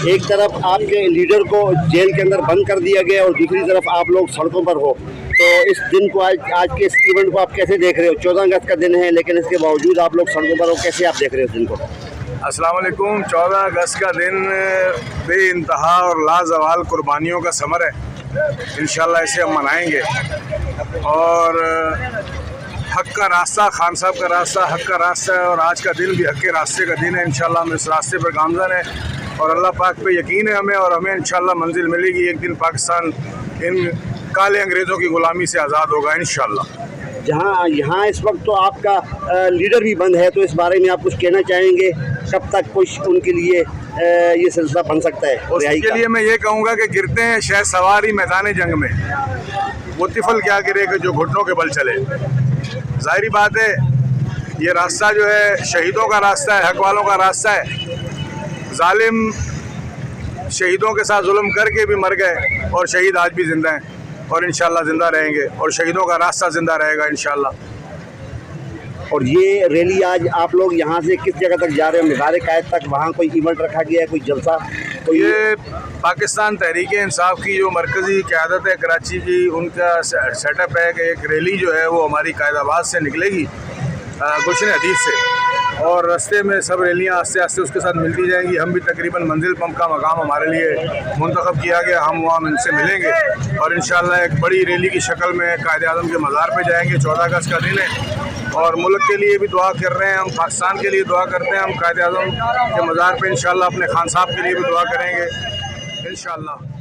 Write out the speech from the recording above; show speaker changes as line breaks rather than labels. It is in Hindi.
एक तरफ आपके लीडर को जेल के अंदर बंद कर दिया गया और दूसरी तरफ आप लोग सड़कों पर हो, तो इस दिन को आज के इस इवेंट को आप कैसे देख रहे हो? 14 अगस्त का दिन है लेकिन इसके बावजूद आप लोग सड़कों पर हो, कैसे आप देख रहे हो इस दिन को?
अस्सलाम वालेकुम। 14 अगस्त का दिन बेइंतहा और लाजवाल कुर्बानियों का समर है। इंशाल्लाह इसे हम मनाएंगे और हक का रास्ता, खान साहब का रास्ता हक का रास्ता है और आज का दिन भी हक के रास्ते का दिन है। इंशाल्लाह हम इस रास्ते पर गामज़न है और अल्लाह पाक पे यकीन है हमें, और हमें इंशाल्लाह मंजिल मिलेगी। एक दिन पाकिस्तान इन काले अंग्रेज़ों की ग़ुलामी से आज़ाद होगा इंशाल्लाह।
जहाँ यहाँ इस वक्त तो आपका लीडर भी बंद है, तो इस बारे में आप कुछ कहना चाहेंगे? कब तक कुछ उनके लिए ये सिलसिला बन सकता है?
उसके लिए मैं ये कहूँगा कि गिरते हैं शहर सवारी मैदान जंग में, वो तिफल क्या गिरे कि जो घुटनों के बल चले। ज़ाहिरी बात है ये रास्ता जो है शहीदों का रास्ता है, हक वालों का रास्ता है। जालिम शहीदों के साथ जुल्म करके भी मर गए और शहीद आज भी ज़िंदा हैं और इंशाल्लाह ज़िंदा रहेंगे और शहीदों का रास्ता ज़िंदा रहेगा इंशाल्लाह।
और ये रैली आज आप लोग यहाँ से किस जगह तक जा रहे हो? मीनार कायद तक, वहाँ कोई इवेंट रखा गया है, कोई जलसा? तो
ये पाकिस्तान तहरीक इंसाफ की जो मरकज़ी क़यादत है कराची की, उनका सेटअप है कि एक रैली जो है वो हमारी कायदाबाद से निकलेगी गुलशन हदीस से, और रास्ते में सब रैलियाँ आस्ते आस्ते उसके साथ मिलती जाएंगी। हम भी तकरीबन मंजिल पम्प का मकाम हमारे लिए मुंतखब किया गया, हम वहाँ इनसे मिलेंगे और इंशाल्लाह एक बड़ी रैली की शक्ल में कायद-ए-आज़म के मज़ार पे जाएंगे। 14 अगस्त का दिन है और मुल्क के लिए भी दुआ कर रहे हैं हम, पाकिस्तान के लिए दुआ करते हैं हम। कायद-ए-आज़म के मज़ार पे इंशाल्लाह अपने खान साहब के लिए भी दुआ करेंगे इंशाल्लाह।